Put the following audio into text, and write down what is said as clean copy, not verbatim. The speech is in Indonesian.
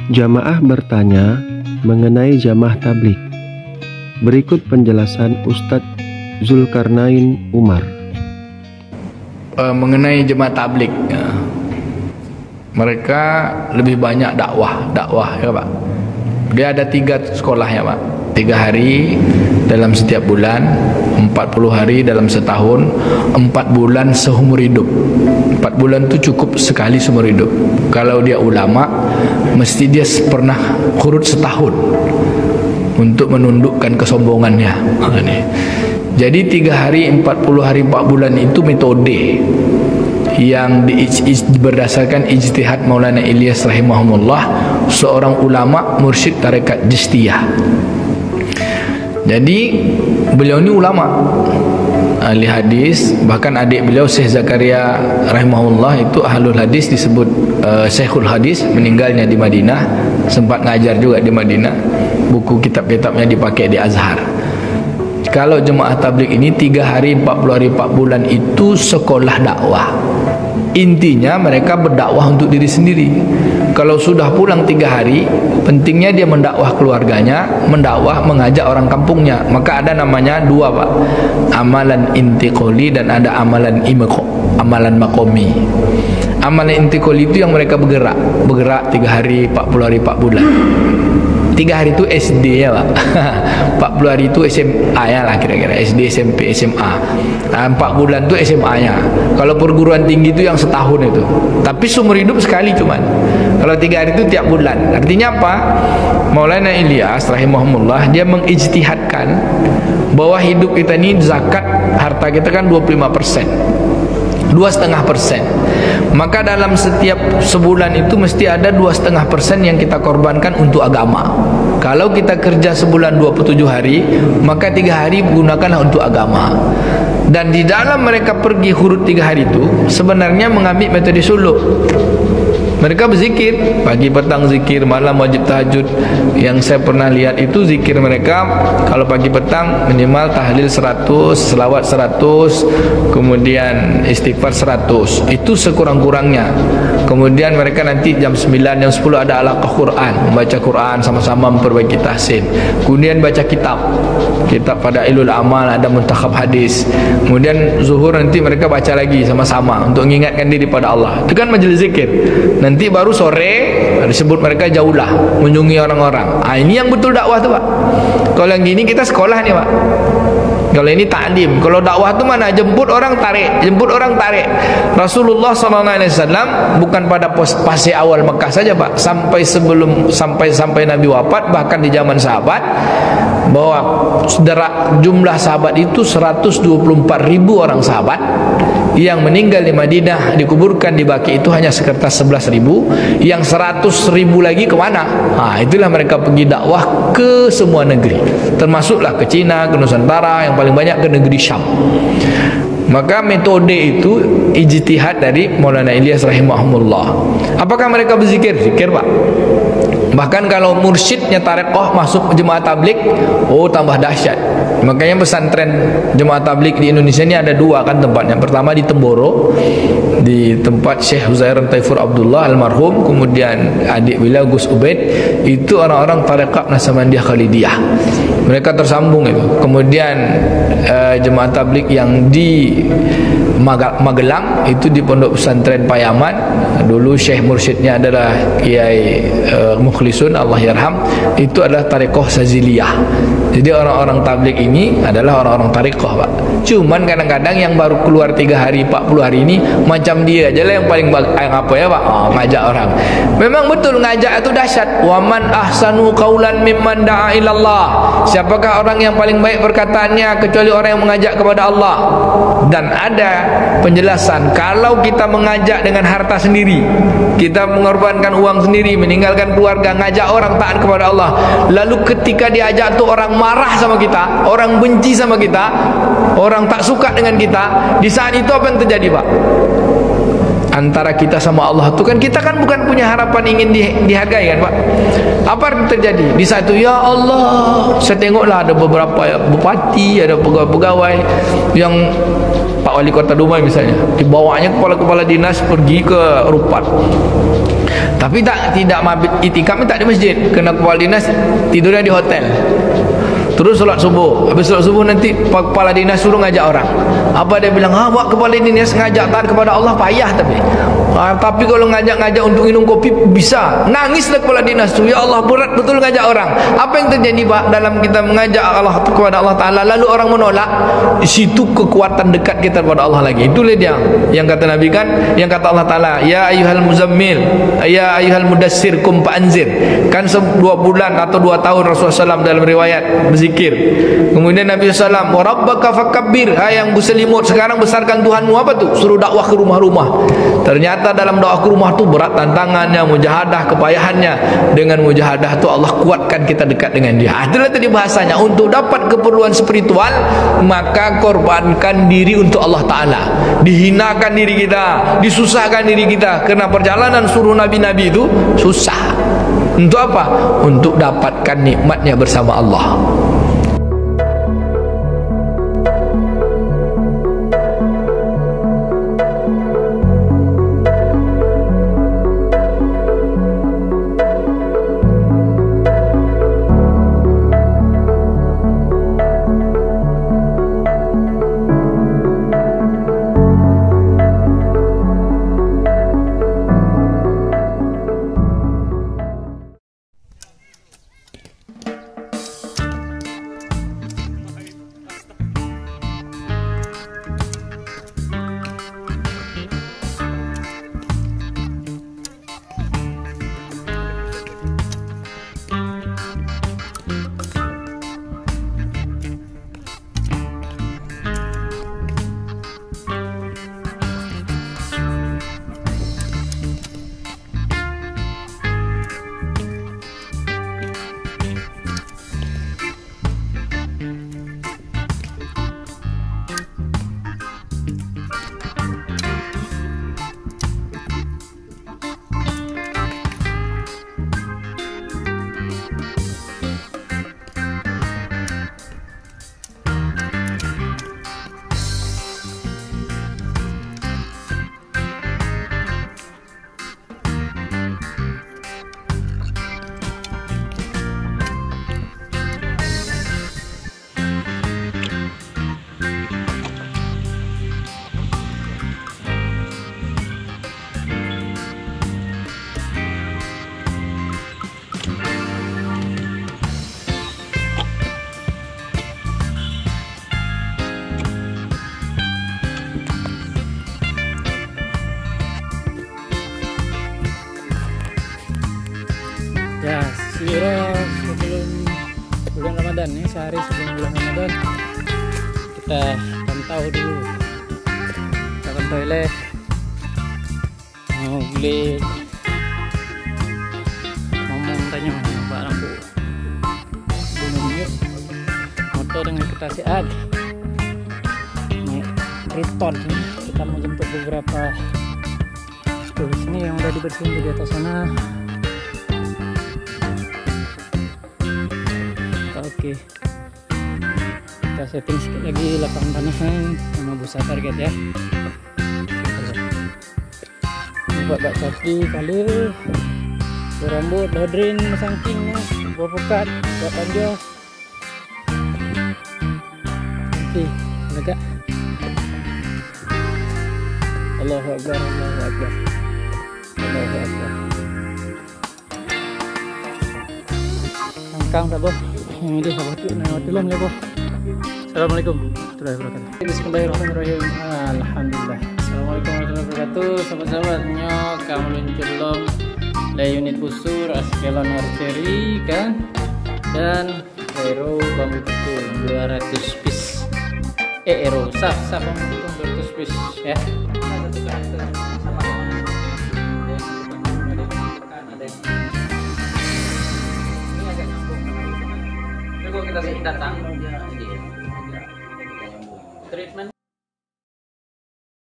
Jamaah bertanya mengenai jamaah tablik. Berikut penjelasan Ustadz Zulkarnain Umar. Mengenai jemaah tablik, mereka lebih banyak dakwah ya Pak. Dia ada 3 sekolah ya Pak. 3 hari dalam setiap bulan, 40 hari dalam setahun, 4 bulan seumur hidup. 4 bulan itu cukup sekali seumur hidup. Kalau dia ulama, mesti dia pernah khurut setahun untuk menundukkan kesombongannya. Jadi 3 hari, 40 hari, 4 bulan itu metode yang berdasarkan ijtihad Maulana Ilyas rahimahumullah, seorang ulama mursyid tarekat Chistiyah. Jadi beliau ini ulama, ahli hadis, bahkan adik beliau Syekh Zakaria rahimahullah itu ahlul hadis, disebut Syekhul Hadis, meninggalnya di Madinah, sempat ngajar juga di Madinah, buku kitab-kitabnya dipakai di Azhar. Kalau jemaah tablik ini 3 hari, 40 hari, 4 bulan itu sekolah dakwah. Intinya mereka berdakwah untuk diri sendiri. Kalau sudah pulang 3 hari, pentingnya dia mendakwah keluarganya, mendakwah, mengajak orang kampungnya. Maka ada namanya 2 Pak, amalan intiqoli dan ada amalan makomi. Amalan intiqoli itu yang mereka bergerak 3 hari, 40 hari, 4 bulan. 3 hari itu SD ya Pak. 40 hari itu SMA ya lah kira-kira, SD, SMP, SMA. 4 bulan itu SMA nya. Kalau perguruan tinggi itu yang setahun itu. Tapi seumur hidup sekali cuman. Kalau 3 hari itu tiap bulan. Artinya apa? Maulana Ilyas rahimahumullah dia mengijtihadkan bahwa hidup kita ini zakat harta kita kan 25%. 2,5%. Maka dalam setiap sebulan itu mesti ada 2,5% yang kita korbankan untuk agama. Kalau kita kerja sebulan 27 hari, maka 3 hari gunakanlah untuk agama. Dan di dalam mereka pergi hurut 3 hari itu sebenarnya mengambil metode suluk. Mereka berzikir, pagi petang zikir, malam wajib tahajud. Yang saya pernah lihat itu zikir mereka, kalau pagi petang minimal tahlil 100, selawat 100, kemudian istighfar 100. Itu sekurang-kurangnya. Kemudian mereka nanti jam 9, jam 10 ada alaqah Quran, membaca Quran sama-sama, memperbaiki tahsin. Kemudian baca kitab pada ilul amal, ada muntakhab hadis. Kemudian zuhur nanti mereka baca lagi sama-sama untuk mengingatkan diri pada Allah. Itu kan majelis zikir. Nanti baru sore disebut mereka jauhlah, mengunjungi orang-orang. Ini yang betul dakwah tu Pak. Kalau yang gini kita sekolah nih Pak. Kalau ini taklim. Kalau dakwah tu mana? Jemput orang tarik, jemput orang tarik. Rasulullah SAW bukan pada fase awal Mekah saja Pak, sampai Nabi wafat, bahkan di zaman sahabat, bahwa jumlah sahabat itu 124.000 orang sahabat. Yang meninggal di Madinah dikuburkan di Baqi itu hanya sekitar 11.000. Yang 100.000 lagi kemana? Itulah mereka pergi dakwah ke semua negeri, termasuklah ke Cina, ke Nusantara, yang paling banyak ke negeri Syam. Maka metode itu ijtihad dari Maulana Ilyas rahimahumullah. Apakah mereka berzikir? Zikir Pak. Bahkan kalau mursyidnya tarekoh masuk jemaah tablik, tambah dahsyat. Makanya pesantren jemaah tablik di Indonesia ini ada 2 kan tempatnya. Pertama di Temboro, di tempat Syekh Huzairan Taifur Abdullah almarhum, kemudian adik beliau Gus Ubaid, itu orang-orang tarekat Nasamandiyah Khalidiyah. Mereka tersambung itu. Kemudian jemaah tablik yang di Magelang itu di pondok pesantren Payaman. Dulu syekh mursyidnya adalah Kiai Mukhlisun Allah yarham, itu adalah tarekoh Saziliyah. Jadi orang-orang tablik ini adalah orang-orang tarekoh Pak. Cuman kadang-kadang yang baru keluar 3 hari, 40 hari ini macam dia aja lah yang paling Pak, ngajak orang. Memang betul ngajak itu dahsyat. Waman ahsanu qaulan mimman da'a ilallah. Siapakah orang yang paling baik perkataannya kecuali orang yang mengajak kepada Allah. Dan ada penjelasan, kalau kita mengajak dengan harta sendiri, kita mengorbankan uang sendiri, meninggalkan keluarga, ngajak orang taat kepada Allah, lalu ketika diajak tuh orang marah sama kita, orang benci sama kita, orang tak suka dengan kita, di saat itu apa yang terjadi Pak? Antara kita sama Allah itu kan, kita kan bukan punya harapan ingin dihargai kan Pak. Apa yang terjadi? Di saat itu, ya Allah, saya tengoklah ada beberapa bupati, ada pegawai-pegawai yang Pak Wali Kota Dumai misalnya, dibawanya kepala-kepala dinas pergi ke Rupat. Tapi tidak mabit itikaf tak di masjid, kena kepala dinas tidurnya di hotel. Terus solat subuh. Habis solat subuh nanti kepala dinas suruh ngajak orang. Apa dia bilang? Buat kepala dinas ngajak taat kepada Allah payah tapi kalau ngajak-ngajak untuk minum kopi bisa. Nangislah kepala dinas tu. Ya Allah, berat betul ngajak orang. Apa yang terjadi Pak dalam kita mengajak Allah kepada Allah Taala lalu orang menolak? Di situ kekuatan dekat kita kepada Allah lagi. Itulah dia yang kata Nabi kan, yang kata Allah Taala, ya ayyuhal muzammil, ya ayyuhal mudassir kum fa'anzir. Kan 2 bulan atau 2 tahun Rasulullah SAW dalam riwayat berzikir. Kemudian Nabi SAW, wa rabbaka fakabbir, hai yang berselimut sekarang besarkan Tuhanmu. Apa tu? Suruh dakwah ke rumah-rumah. Ternyata dalam dakwah ke rumah tu berat tantangannya, mujahadah, kepayahannya. Dengan mujahadah tu Allah kuatkan kita dekat dengan Dia. Itulah tadi bahasanya, untuk dapat keperluan spiritual maka korbankan diri untuk Allah Ta'ala. Dihinakan diri kita, disusahkan diri kita. Kerana perjalanan suruh Nabi-Nabi itu susah. Untuk apa? Untuk dapatkan nikmatnya bersama Allah. Ya, sekira sebelum bulan Ramadan nih, sehari sebelum bulan Ramadan kita pantau dulu. Kita ke toilet, mau beli, ngomong tanya Mbak Lampu bunyi yuk motor dengan ketasiaan naik Triton sini. Kita mau jemput beberapa turis ini yang udah dibersihin di atas sana. Oke, kita setting sedikit lagi lapangan panahan sama busa target ya. Buat bak caci kali, berambut, dodrin, masangkingnya, buat pekat, buat panjang. Oke, lega. Allahu Akbar, Allahu Akbar, Allahu Akbar. Angkang tak boh. Ini dia sahabat lewat ya boh. Assalamualaikum warahmatullahi wabarakatuh. Bismillahirrahmanirrahim. Alhamdulillah. Assalamualaikum warahmatullahi wabarakatuh. Sahabat-sahabat nyok kamu lunculom dari unit busur askelon archery kan, dan aero bambu betul 200 piece. Aero sap bambu betul 200 piece ya. Kita datang treatment